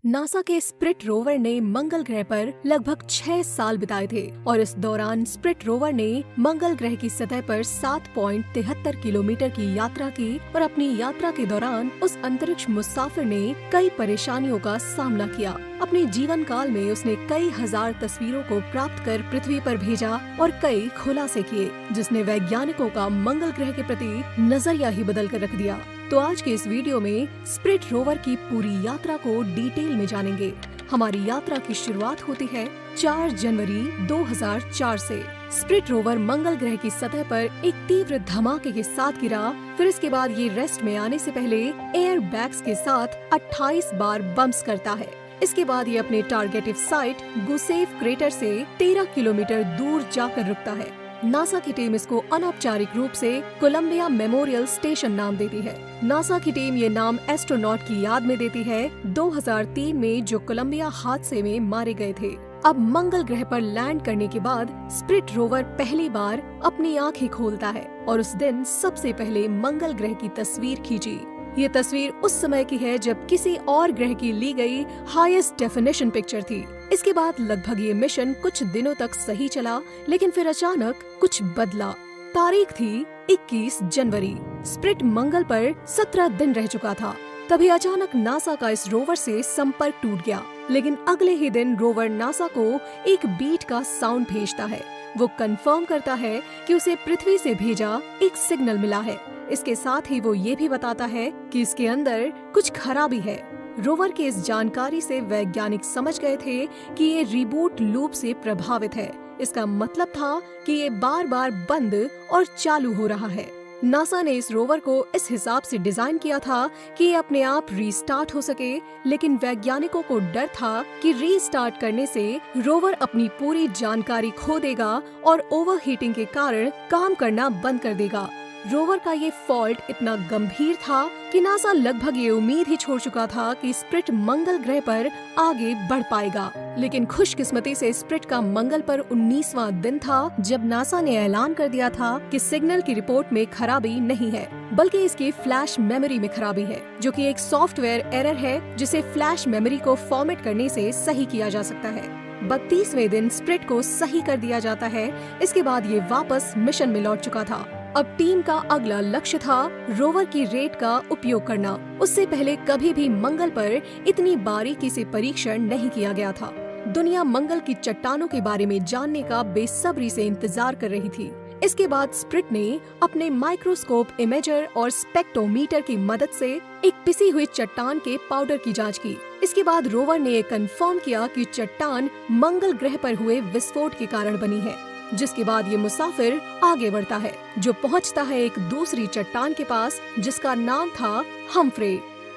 NASA के spirit rover ने मंगल ग्रह पर लगभग 6 साल बिताए थे और इस दौरान स्प्रिट रोवर ने मंगल ग्रह की सतह पर 7.73 किलोमीटर की यात्रा की और अपनी यात्रा के दौरान उस अंतरिक्ष मुसाफिर ने कई परेशानियों का सामना किया। अपने जीवन काल में उसने कई हजार तस्वीरों को प्राप्त कर पृथ्वी पर भेजा और कई खुलासे किए, जिसने वैज्ञानिकों का मंगल ग्रह के प्रति नजरिया ही बदल कर रख दिया। तो आज के इस वीडियो में स्प्रिट रोवर की पूरी यात्रा को डिटेल में जानेंगे। हमारी यात्रा की शुरुआत होती है 4 जनवरी 2004 से। स्प्रिट रोवर मंगल ग्रह की सतह पर एक तीव्र धमाके के साथ गिरा। फिर इसके बाद ये रेस्ट में आने से पहले एयर बैग्स के साथ 28 बार बम्प्स करता है। इसके बाद ये अपने टारगेटिव साइट गुसेफ क्रेटर से 13 किलोमीटर दूर जाकर रुकता है। नासा की टीम इसको अनौपचारिक रूप से कोलंबिया मेमोरियल स्टेशन नाम देती है। नासा की टीम ये नाम एस्ट्रोनॉट की याद में देती है 2003 में जो कोलंबिया हादसे में मारे गए थे। अब मंगल ग्रह पर लैंड करने के बाद स्प्रिट रोवर पहली बार अपनी आंखें खोलता है और उस दिन सबसे पहले मंगल ग्रह की तस्वीर खींची। ये तस्वीर उस समय की है जब किसी और ग्रह की ली गई हाईएस्ट डेफिनेशन पिक्चर थी। इसके बाद लगभग ये मिशन कुछ दिनों तक सही चला, लेकिन फिर अचानक कुछ बदला। तारीख थी 21 जनवरी। स्प्रिट मंगल पर 17 दिन रह चुका था। तभी अचानक नासा का इस रोवर से संपर्क टूट गया, लेकिन अगले ही दिन रोवर नासा को एक बीट का साउंड भेजता है। वो कंफर्म करता है कि उसे पृथ्वी से भेजा एक सिग्नल मिला है। इसके साथ ही वो ये भी बताता है कि इसके अंदर कुछ खराबी है। रोवर के इस जानकारी से वैज्ञानिक समझ गए थे कि ये रिबूट लूप से प्रभावित है। इसका मतलब था कि ये बार बार बंद और चालू हो रहा है। नासा ने इस रोवर को इस हिसाब से डिजाइन किया था कि ये अपने आप रीस्टार्ट हो सके, लेकिन वैज्ञानिकों को डर था कि रीस्टार्ट करने से रोवर अपनी पूरी जानकारी खो देगा और ओवरहीटिंग के कारण काम करना बंद कर देगा। रोवर का ये फॉल्ट इतना गंभीर था कि नासा लगभग ये उम्मीद ही छोड़ चुका था कि स्प्रिट मंगल ग्रह पर आगे बढ़ पाएगा। लेकिन खुशकिस्मती से स्प्रिट का मंगल पर 19वां दिन था जब नासा ने ऐलान कर दिया था कि सिग्नल की रिपोर्ट में खराबी नहीं है, बल्कि इसकी फ्लैश मेमोरी में खराबी है, जो कि एक सॉफ्टवेयर एरर है जिसे फ्लैश मेमोरी को फॉर्मेट करने से सही किया जा सकता है। 32वें दिन स्प्रिट को सही कर दिया जाता है। इसके बाद ये वापस मिशन में लौट चुका था। अब टीम का अगला लक्ष्य था रोवर की रेट का उपयोग करना। उससे पहले कभी भी मंगल पर इतनी बारीकी से परीक्षण नहीं किया गया था। दुनिया मंगल की चट्टानों के बारे में जानने का बेसब्री से इंतजार कर रही थी। इसके बाद स्प्रिट ने अपने माइक्रोस्कोप इमेजर और स्पेक्ट्रोमीटर की मदद से एक पिसी हुई चट्टान के पाउडर की जांच की। इसके बाद रोवर ने कंफर्म किया कि चट्टान मंगल ग्रह पर हुए विस्फोट के कारण बनी है। जिसके बाद ये मुसाफिर आगे बढ़ता है, जो पहुंचता है एक दूसरी चट्टान के पास जिसका नाम था हम्फ्रे।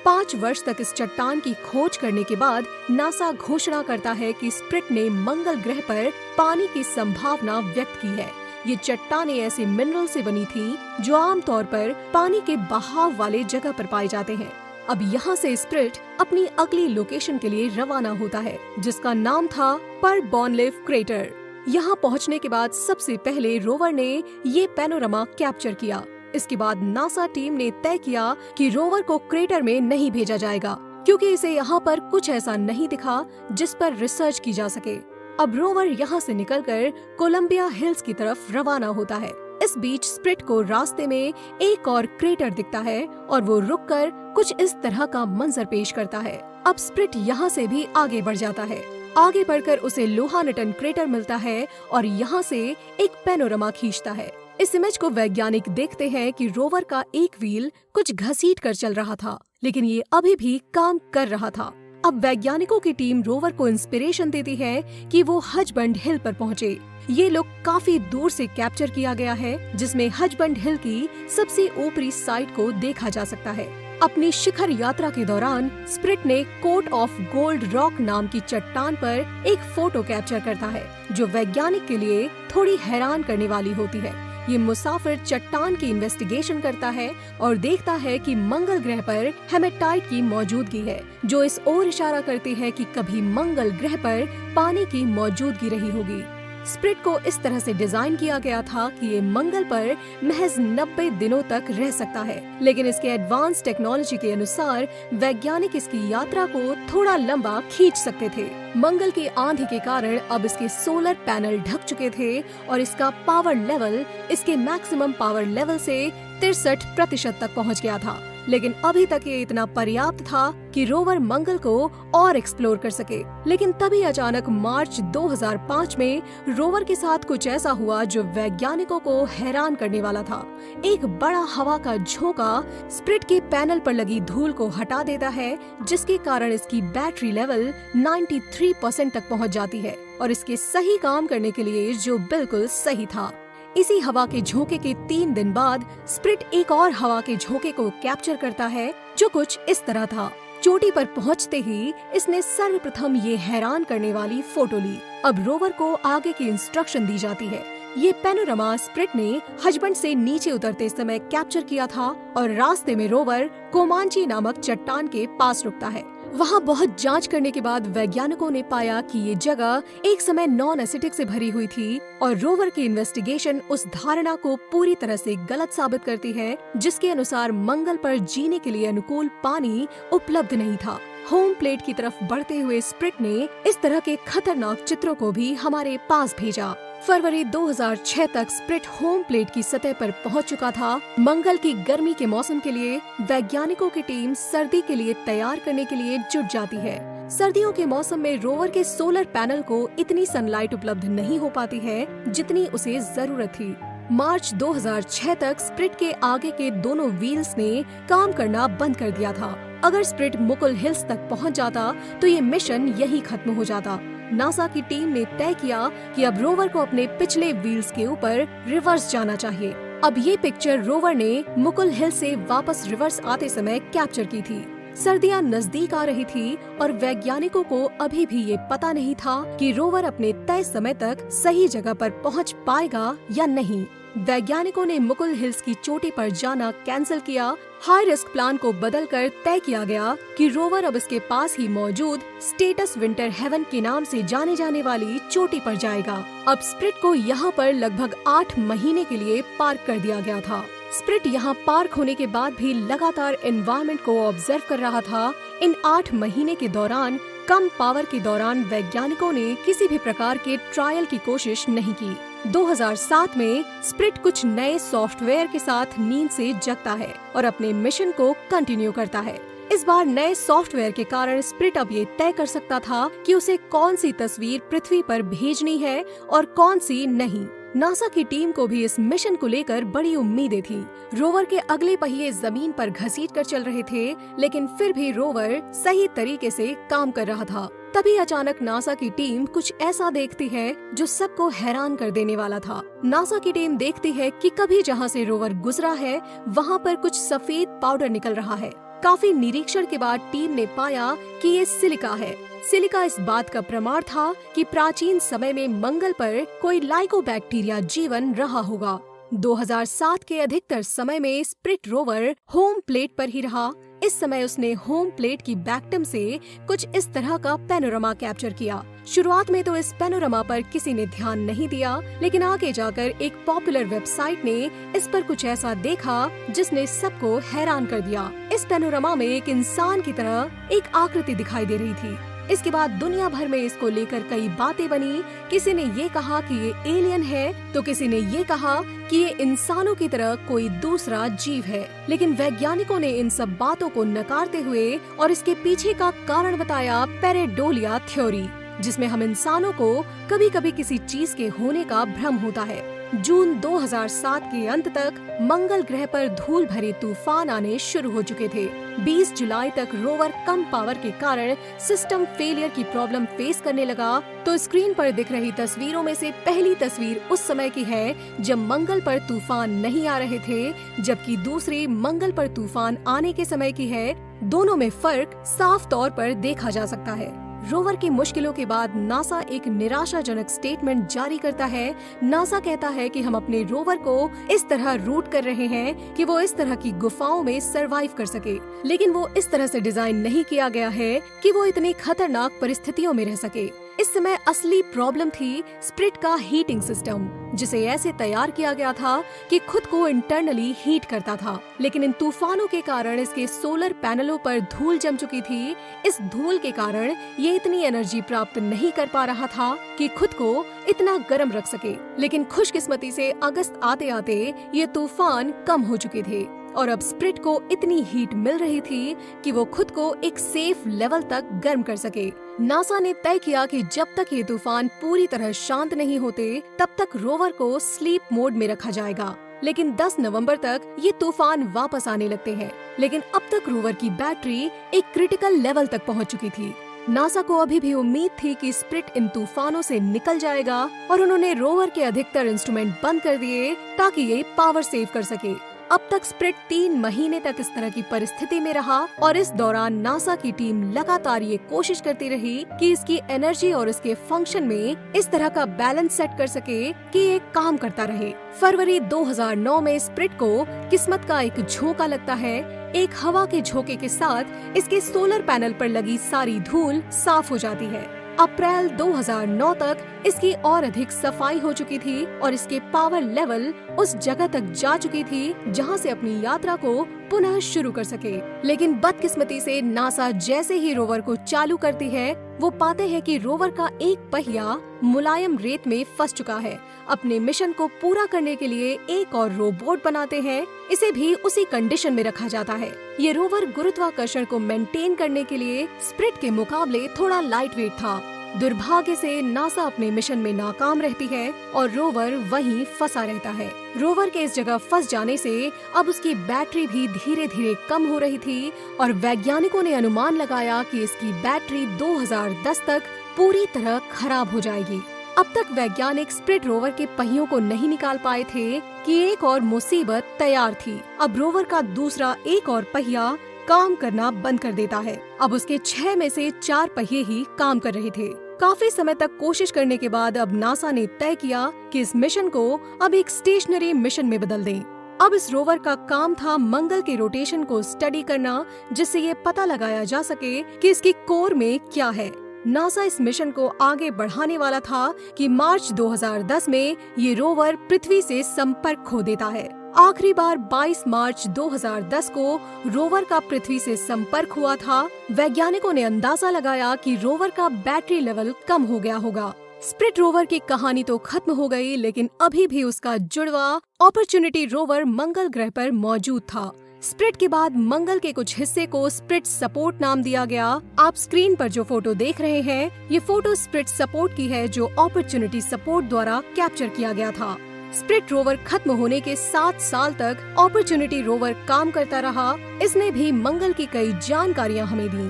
5 वर्ष तक इस चट्टान की खोज करने के बाद नासा घोषणा करता है कि स्प्रिट ने मंगल ग्रह पर पानी की संभावना व्यक्त की है। ये चट्टानें ऐसे मिनरल से बनी थी जो आमतौर पर पानी के बहाव वाले जगह पर पाए जाते हैं। अब यहाँ से स्प्रिट अपनी अगली लोकेशन के लिए रवाना होता है, जिसका नाम था परबॉनलिव क्रेटर। यहाँ पहुँचने के बाद सबसे पहले रोवर ने ये पैनोरमा कैप्चर किया। इसके बाद नासा टीम ने तय किया कि रोवर को क्रेटर में नहीं भेजा जाएगा, क्योंकि इसे यहाँ पर कुछ ऐसा नहीं दिखा जिस पर रिसर्च की जा सके। अब रोवर यहाँ से निकलकर कोलंबिया हिल्स की तरफ रवाना होता है। इस बीच स्प्रिट को रास्ते में एक और क्रेटर दिखता है और वो रुककर कुछ इस तरह का मंजर पेश करता है। अब स्प्रिट यहाँ से भी आगे बढ़ जाता है। आगे बढ़कर उसे लोहानटन क्रेटर मिलता है और यहाँ से एक पैनोरमा खींचता है। इस इमेज को वैज्ञानिक देखते हैं कि रोवर का एक व्हील कुछ घसीट कर चल रहा था, लेकिन ये अभी भी काम कर रहा था। अब वैज्ञानिकों की टीम रोवर को इंस्पिरेशन देती है कि वो हजबंड हिल पर पहुँचे। ये लोग काफी दूर से कैप्चर किया गया है, जिसमें हजबंड हिल की सबसे ऊपरी साइड को देखा जा सकता है। अपनी शिखर यात्रा के दौरान स्प्रिट ने कोट ऑफ गोल्ड रॉक नाम की चट्टान पर एक फोटो कैप्चर करता है, जो वैज्ञानिक के लिए थोड़ी हैरान करने वाली होती है। ये मुसाफिर चट्टान की इन्वेस्टिगेशन करता है और देखता है कि मंगल ग्रह पर हेमेटाइट की मौजूदगी है, जो इस ओर इशारा करती है कि कभी मंगल ग्रह पर पानी की मौजूदगी रही होगी। स्प्रिट को इस तरह से डिजाइन किया गया था कि ये मंगल पर महज 90 दिनों तक रह सकता है, लेकिन इसके एडवांस टेक्नोलॉजी के अनुसार वैज्ञानिक इसकी यात्रा को थोड़ा लंबा खींच सकते थे। मंगल की आंधी के कारण अब इसके सोलर पैनल ढक चुके थे और इसका पावर लेवल इसके मैक्सिमम पावर लेवल से 63% तक पहुंच गया था। लेकिन अभी तक ये इतना पर्याप्त था कि रोवर मंगल को और एक्सप्लोर कर सके। लेकिन तभी अचानक मार्च 2005 में रोवर के साथ कुछ ऐसा हुआ जो वैज्ञानिकों को हैरान करने वाला था। एक बड़ा हवा का झोंका स्प्रिट के पैनल पर लगी धूल को हटा देता है, जिसके कारण इसकी बैटरी लेवल 93% तक पहुंच जाती है और इसके सही काम करने के लिए जो बिल्कुल सही था। इसी हवा के झोंके के 3 दिन बाद स्प्रिट एक और हवा के झोंके को कैप्चर करता है जो कुछ इस तरह था। चोटी पर पहुंचते ही इसने सर्वप्रथम ये हैरान करने वाली फोटो ली। अब रोवर को आगे की इंस्ट्रक्शन दी जाती है। ये पैनोरामा स्प्रिट ने हस्बैंड से नीचे उतरते समय कैप्चर किया था और रास्ते में रोवर कोमांची नामक चट्टान के पास रुकता है। वहाँ बहुत जांच करने के बाद वैज्ञानिकों ने पाया कि ये जगह एक समय नॉन एसिडिक से भरी हुई थी और रोवर की इन्वेस्टिगेशन उस धारणा को पूरी तरह से गलत साबित करती है जिसके अनुसार मंगल पर जीने के लिए अनुकूल पानी उपलब्ध नहीं था। होम प्लेट की तरफ बढ़ते हुए स्प्रिट ने इस तरह के खतरनाक चित्रों को भी हमारे पास भेजा। फरवरी 2006 तक स्प्रिट होम प्लेट की सतह पर पहुंच चुका था। मंगल की गर्मी के मौसम के लिए वैज्ञानिकों की टीम सर्दी के लिए तैयार करने के लिए जुट जाती है। सर्दियों के मौसम में रोवर के सोलर पैनल को इतनी सनलाइट उपलब्ध नहीं हो पाती है जितनी उसे जरूरत थी। मार्च 2006 तक स्प्रिट के आगे के दोनों व्हील्स ने काम करना बंद कर दिया था। अगर स्प्रिट मुकुल हिल्स तक पहुंच जाता तो ये मिशन यही खत्म हो जाता। नासा की टीम ने तय किया कि अब रोवर को अपने पिछले व्हील्स के ऊपर रिवर्स जाना चाहिए। अब ये पिक्चर रोवर ने मुकुल हिल से वापस रिवर्स आते समय कैप्चर की थी। सर्दियां नजदीक आ रही थी और वैज्ञानिकों को अभी भी ये पता नहीं था कि रोवर अपने तय समय तक सही जगह पर पहुंच पाएगा या नहीं। वैज्ञानिकों ने मुकुल हिल्स की चोटी पर जाना कैंसिल किया। हाई रिस्क प्लान को बदलकर तय किया गया कि रोवर अब इसके पास ही मौजूद स्टेटस विंटर हेवन के नाम से जाने जाने वाली चोटी पर जाएगा। अब स्प्रिट को यहाँ पर लगभग 8 महीने के लिए पार्क कर दिया गया था। स्प्रिट यहाँ पार्क होने के बाद भी लगातार एनवायरनमेंट को ऑब्जर्व कर रहा था। इन 8 महीने के दौरान कम पावर के दौरान वैज्ञानिकों ने किसी भी प्रकार के ट्रायल की कोशिश नहीं की। 2007 में स्प्रिट कुछ नए सॉफ्टवेयर के साथ नींद से जगता है और अपने मिशन को कंटिन्यू करता है। इस बार नए सॉफ्टवेयर के कारण स्प्रिट अब ये तय कर सकता था कि उसे कौन सी तस्वीर पृथ्वी पर भेजनी है और कौन सी नहीं। नासा की टीम को भी इस मिशन को लेकर बड़ी उम्मीदें थी। रोवर के अगले पहिए जमीन पर घसीट कर चल रहे थे, लेकिन फिर भी रोवर सही तरीके से काम कर रहा था। तभी अचानक नासा की टीम कुछ ऐसा देखती है जो सबको हैरान कर देने वाला था। नासा की टीम देखती है कि कभी जहाँ से रोवर गुजरा है वहाँ पर कुछ सफेद पाउडर निकल रहा है। काफी निरीक्षण के बाद टीम ने पाया कि ये सिलिका है। सिलिका इस बात का प्रमाण था कि प्राचीन समय में मंगल पर कोई लाइकोबैक्टीरिया जीवन रहा होगा। 2007 के अधिकतर समय में स्प्रिट रोवर होम प्लेट पर ही रहा। इस समय उसने होम प्लेट की बैक्टम से कुछ इस तरह का पैनोरामा कैप्चर किया। शुरुआत में तो इस पैनोरामा पर किसी ने ध्यान नहीं दिया, लेकिन आगे जाकर एक पॉपुलर वेबसाइट ने इस पर कुछ ऐसा देखा जिसने सबको हैरान कर दिया। इस पैनोरामा में एक इंसान की तरह एक आकृति दिखाई दे रही थी। इसके बाद दुनिया भर में इसको लेकर कई बातें बनी। किसी ने ये कहा कि ये एलियन है, तो किसी ने ये कहा कि ये इंसानों की तरह कोई दूसरा जीव है। लेकिन वैज्ञानिकों ने इन सब बातों को नकारते हुए और इसके पीछे का कारण बताया पेरेडोलिया थ्योरी, जिसमें हम इंसानों को कभी कभी किसी चीज के होने का भ्रम होता है। जून 2007 के अंत तक मंगल ग्रह पर धूल भरे तूफान आने शुरू हो चुके थे। 20 जुलाई तक रोवर कम पावर के कारण सिस्टम फेलियर की प्रॉब्लम फेस करने लगा। तो स्क्रीन पर दिख रही तस्वीरों में से पहली तस्वीर उस समय की है जब मंगल पर तूफान नहीं आ रहे थे, जबकि दूसरी मंगल पर तूफान आने के समय की है। दोनों में फर्क साफ तौर पर देखा जा सकता है। रोवर की मुश्किलों के बाद नासा एक निराशाजनक स्टेटमेंट जारी करता है। नासा कहता है कि हम अपने रोवर को इस तरह रूट कर रहे हैं कि वो इस तरह की गुफाओं में सरवाइव कर सके, लेकिन वो इस तरह से डिजाइन नहीं किया गया है कि वो इतनी खतरनाक परिस्थितियों में रह सके। इस समय असली प्रॉब्लम थी स्प्रिट का हीटिंग सिस्टम, जिसे ऐसे तैयार किया गया था कि खुद को इंटरनली हीट करता था। लेकिन इन तूफानों के कारण इसके सोलर पैनलों पर धूल जम चुकी थी। इस धूल के कारण ये इतनी एनर्जी प्राप्त नहीं कर पा रहा था कि खुद को इतना गर्म रख सके। लेकिन खुशकिस्मती से अगस्त आते आते ये तूफान कम हो चुके थे और अब स्प्रिट को इतनी हीट मिल रही थी कि वो खुद को एक सेफ लेवल तक गर्म कर सके। नासा ने तय किया कि जब तक ये तूफान पूरी तरह शांत नहीं होते तब तक रोवर को स्लीप मोड में रखा जाएगा। लेकिन 10 नवंबर तक ये तूफान वापस आने लगते हैं। लेकिन अब तक रोवर की बैटरी एक क्रिटिकल लेवल तक पहुंच चुकी थी। नासा को अभी भी उम्मीद थी कि स्प्रिट इन तूफानों से निकल जाएगा और उन्होंने रोवर के अधिकतर इंस्ट्रूमेंट बंद कर दिए ताकि ये पावर सेव कर सके। अब तक स्प्रिट 3 महीने तक इस तरह की परिस्थिति में रहा और इस दौरान नासा की टीम लगातार ये कोशिश करती रही कि इसकी एनर्जी और इसके फंक्शन में इस तरह का बैलेंस सेट कर सके कि ये काम करता रहे। फरवरी 2009 में स्प्रिट को किस्मत का एक झोंका लगता है। एक हवा के झोंके के साथ इसके सोलर पैनल पर लगी सारी धूल साफ हो जाती है। अप्रैल 2009 तक इसकी और अधिक सफाई हो चुकी थी और इसके पावर लेवल उस जगह तक जा चुकी थी जहां से अपनी यात्रा को पुनः शुरू कर सके। लेकिन बदकिस्मती से नासा जैसे ही रोवर को चालू करती है, वो पाते हैं कि रोवर का एक पहिया मुलायम रेत में फंस चुका है। अपने मिशन को पूरा करने के लिए एक और रोबोट बनाते हैं। इसे भी उसी कंडीशन में रखा जाता है। ये रोवर गुरुत्वाकर्षण को मेंटेन करने के लिए स्प्रिट के मुकाबले थोड़ा लाइट वेट था। दुर्भाग्य से नासा अपने मिशन में नाकाम रहती है और रोवर वहीं फंसा रहता है। रोवर के इस जगह फंस जाने से अब उसकी बैटरी भी धीरे धीरे कम हो रही थी और वैज्ञानिकों ने अनुमान लगाया कि इसकी बैटरी 2010 तक पूरी तरह खराब हो जाएगी। अब तक वैज्ञानिक स्प्रिट रोवर के पहियों को नहीं निकाल पाए थे कि एक और मुसीबत तैयार थी। अब रोवर का दूसरा एक और पहिया काम करना बंद कर देता है। अब उसके 6 में से 4 पहिए ही काम कर रहे थे। काफी समय तक कोशिश करने के बाद अब नासा ने तय किया कि इस मिशन को अब एक स्टेशनरी मिशन में बदल दें। अब इस रोवर का काम था मंगल के रोटेशन को स्टडी करना, जिससे ये पता लगाया जा सके कि इसकी कोर में क्या है। नासा इस मिशन को आगे बढ़ाने वाला था कि मार्च 2010 में ये रोवर पृथ्वी से संपर्क खो देता है। आखिरी बार 22 मार्च 2010 को रोवर का पृथ्वी से संपर्क हुआ था। वैज्ञानिकों ने अंदाजा लगाया कि रोवर का बैटरी लेवल कम हो गया होगा। स्प्रिट रोवर की कहानी तो खत्म हो गई, लेकिन अभी भी उसका जुड़वा अपॉर्चुनिटी रोवर मंगल ग्रह पर मौजूद था। स्प्रिट के बाद मंगल के कुछ हिस्से को स्प्रिट सपोर्ट नाम दिया गया। आप स्क्रीन पर जो फोटो देख रहे हैं, ये फोटो स्प्रिट सपोर्ट की है जो अपॉर्चुनिटी सपोर्ट द्वारा कैप्चर किया गया था। स्प्रिट रोवर खत्म होने के 7 साल तक अपॉर्चुनिटी रोवर काम करता रहा। इसने भी मंगल की कई जानकारियां हमें दी।